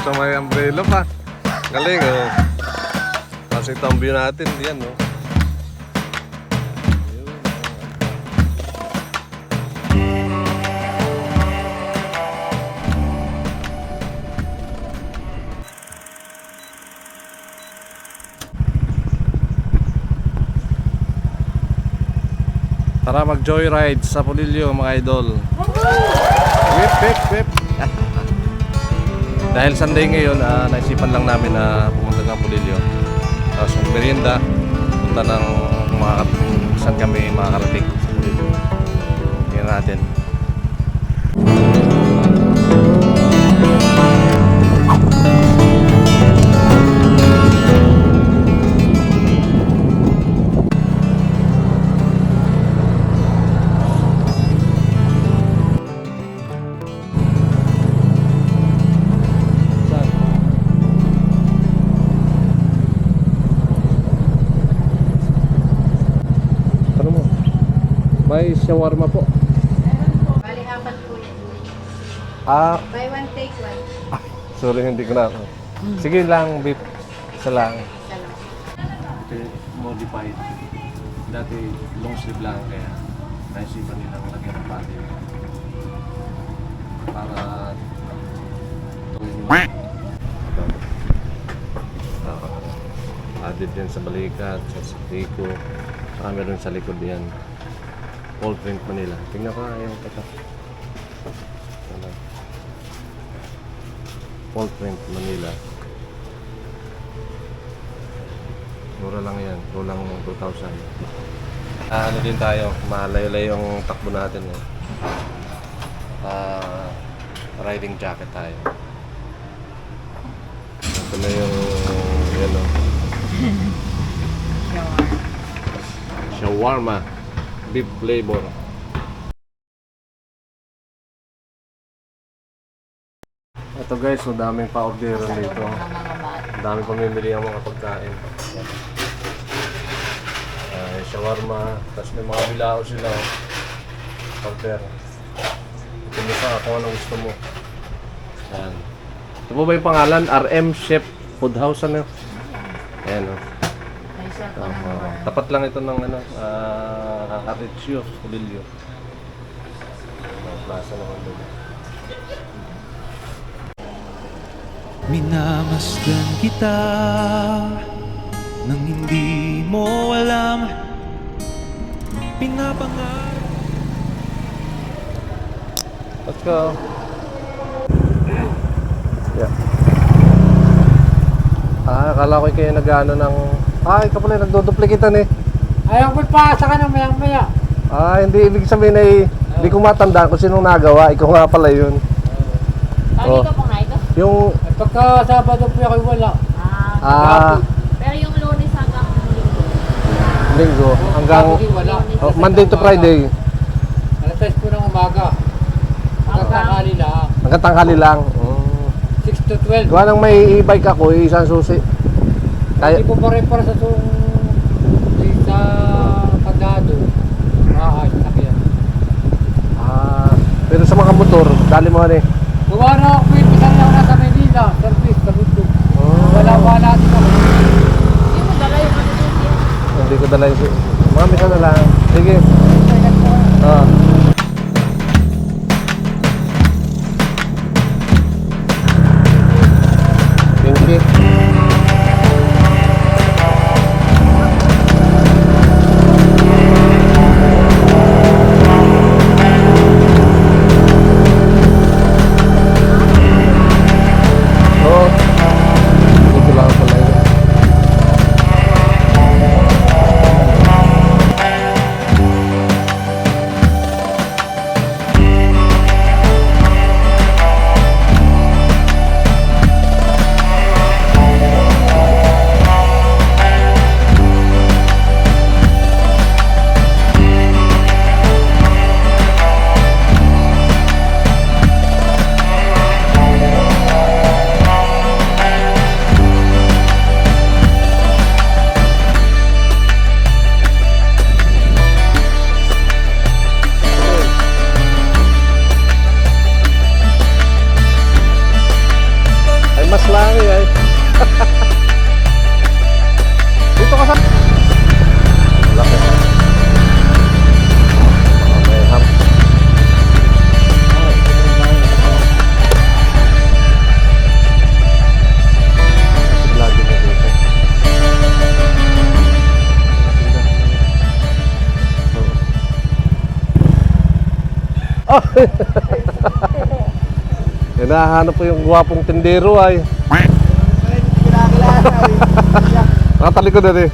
sa may umbrella pa. Galing, oh. Kasi itong view natin, yan, oh. Tara mag-joyride sa Pulilio mga idol. Whip, whip, whip. Dahil Sunday ngayon, naisipan lang namin na pumunta ng Pulilio. Tapos merienda, punta ng saan kami makakarating sa Pulilio. Tingnan natin. May shawarma po. Meron po. Bali, apat po yan. Buy one, take one. Sorry, hindi ko na. Sige lang, beef. Isa lang. Isa lang. Ito modified. Dati long sleeve lang, kaya naisipan nilang lagyan ng patty. Para added yan sa balikat, sa siko. Meron sa likod yan. All print Manila. Tingnan ko nga yung kata. All print Manila. Mura lang yan. Kulang 2,000. Ano din tayo. Malayo-layo yung takbo natin. Riding jacket tayo. Ito na yung yellow. Shawarma. Beef flavor. Ito guys, so daming pa-orderan dito. Daming pamimili ang mga pagkain. Shawarma, tapos may mga bilao sila. Order. Ito mo sa kung anong gusto mo. Ayan. Ito po ba yung pangalan? RM Chef Food House, ano? Ayan, o. Tapat lang ito ng ano, Aretsio, Pulilio. Plaza naman doon. Minamasdan kita nang hindi mo alam. Pinapangarap. Let's go. Yeah. Akala ko kayo nag-ano ng... ikaw pala nagduduplikitan eh. Ayaw ko pa sa kanang maya-maya. Hindi ibig sabihin ay hindi ko matanda kung sinong nagawa. Ikaw nga pala yun. Dito po nga ito? Yung... Pagka Sabado po ako wala. Pero yung Lunes hanggang Linggo. Hanggang... Wala. Monday to Friday. Alas 6 po ng umaga. Hanggang tanghali lang. Hanggang tanghali lang. 6 to 12. Gawa nang may e-bike ako, isang susi. Hindi po pare-para sa sa pagdado. Sakyan. Pero sa mga motor, dali mo ano eh. Gawa na ako po yung isang lang nasa Maynila. Service, sa Bundok. Wala natin ako. Hindi mo dala yung ano dito. Hindi ko dala yung... Mga misa na lang. Sige. Thank you. Hinahanap po yung gwapong tindero ay. Nakatalikod na eh.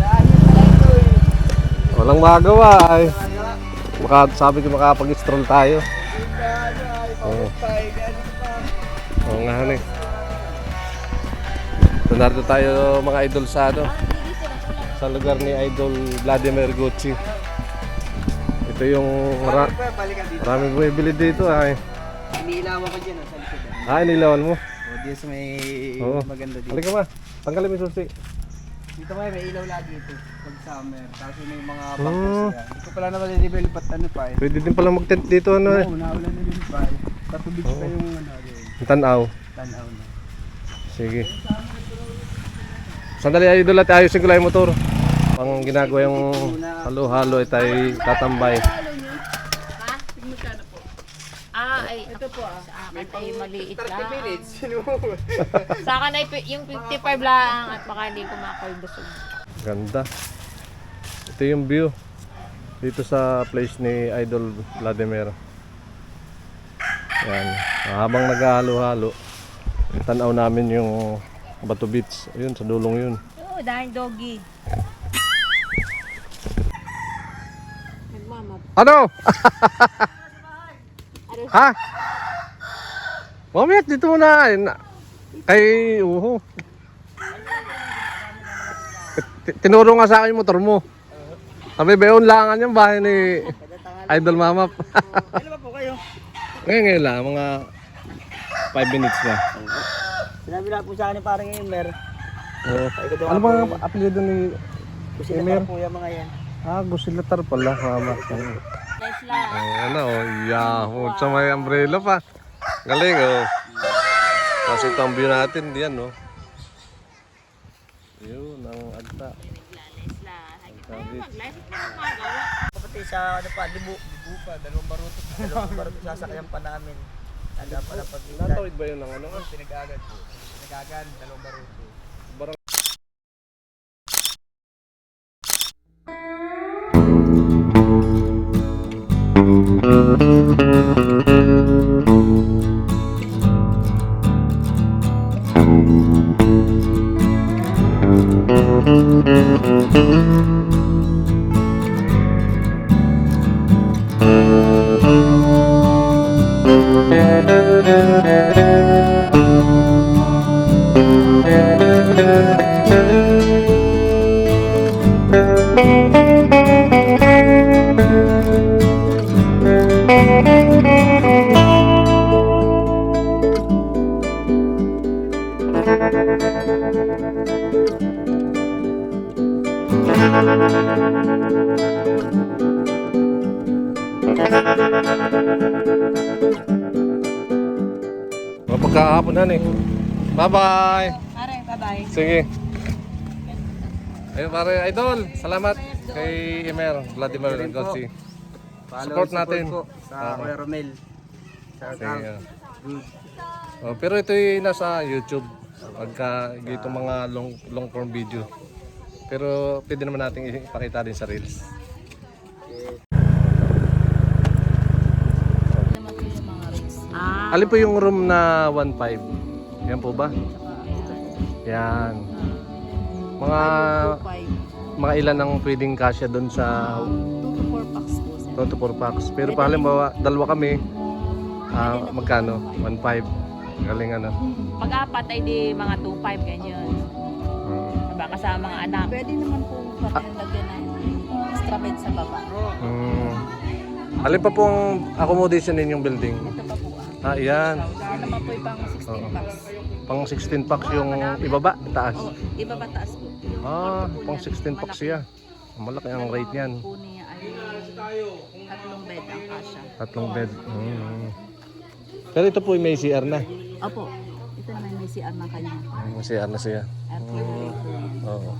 Walang magawa ay. Sabi ko makapag-stroll tayo. Oo. Oo nga han eh. So narito tayo mga idol sa ano, sa lugar ni Idol Vladimir Gucci. Ito yung maraming bumibili dito ay. Iniilawan ko dyan sa likod. Inilawan mo? O, di sa may Oo. maganda dito. Halika ma, tanggalin mo yung susi. Dito kayo, may ilaw lahat dito. Pag summer. Kasi may mga bangkos yan. Hindi ko pala naman i-develop at ano pa eh. Pwede din pala mag-tent dito ano eh. Oo, naulan na din pa eh. Tatubig pa yung ano rin. Tanaw. Tanaw na. Sige. Sandali idol at ayusin ko lang yung motor. Pang ginagawa yung halo-halo ay tayo tatambay. Ha? Magkano po? Ay, ito po sa akin ay maliit lang. 30 minutes. Sa akin ay yung 55 lang at baka hindi ko makalbusog. Ganda. Ito yung view dito sa place ni Idol Vladimir. Yan. Habang naghahalo-halo, tanaw namin yung Bato Beach. Ayun, sa dulong yun. Oo, dahil doggy. Ano? Ha? Mamaya dito muna. Kay tinuro nga sa akin yung motor mo. Sabi, beon langan yung bahay ni Idol Mamap. Ano ba po kayo? Ngayon lang, mga 5 minutes na. Sinabi na po sa akin parang Emer. Oo. Ano bang apelyido ni Kasi Emer? na po yung mga yan. Gusilatar pala, Mama. Nice lang. Ano, yahoo. Sa may umbrella pa. Galing, oh. Kasi ito ang view natin, diyan, no. Yun, ang agta. Nice lang. Mag-live na magawa. Kapati sa ano pa, libu pa, dalawang baruto sasakyan pa namin. Ada pala pag Natawid ba yun ng ano? pinag-agad po. Pinag-agad, dalawang baruto. Pagkahapon na eh. Bye-bye! Pare, bye-bye. Sige. Ayun pare, idol. Salamat kay Emer Vladimir Gucci. Support natin. Po sa Kuya Romel. Sige. Pero ito'y nasa YouTube. Pagka dito mga long form video. Pero pwede naman natin ipakita din sa Reels. Alin po yung room na 1.5? Yan po ba? Yan. Mga ilan ang pwedeng kasya doon sa 2 to 4 packs po. 2 to 4 packs. Pero pa halimbawa, dalawa kami, magkano? 1.5. Galing ano. Pag-apat ay di mga 2.5 ganyan. Diba kasama mga anak. Pwede naman po lagyan ng extra bed sa baba. Alin pa po ang accommodation ninyong building? Ito pa po. Yan. Yan naman po yung pang 16 packs. Pang 16 packs yung ibaba, taas. Iba ba taas po? Pang 16 packs siya. Malaki ang rate niyan. Po niya ay 3 bed ang kasya. 3 bed. Pero ito po may CR na. Opo. Ito naman may CR na kanya. May CR na siya. At po yan. Oo.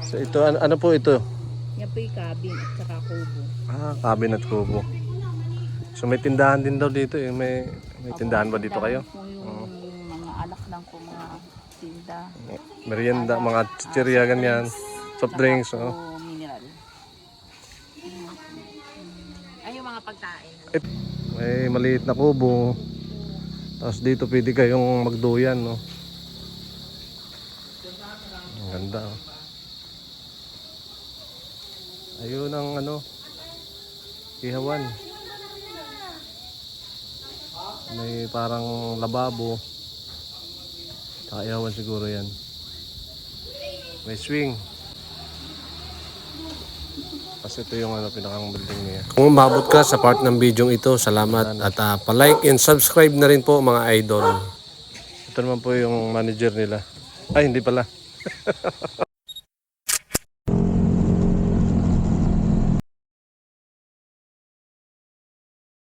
So ito, ano po ito? Yan po yung cabin at saka kubo. Cabin at kubo. So may tindahan din daw dito eh. May tindahan ba dito kayo? Po yung mga alak lang po, mga tinda. Merienda, mga chichirya ganyan. Soft drinks. O mineral. Ay yung mga pagkain. May maliit na kubo. Tapos dito pwede kayong magduyan, no? Ang ganda, oh. Ayun ang ano, ihawan. May parang lababo. Tsaka ihawan siguro yan. May swing. Kasi ito yung ano, pinakang building niya. Kung umabot ka sa part ng video ito, salamat. At pa-like and subscribe na rin po mga idol. Ito naman po yung manager nila. Ay, hindi pala.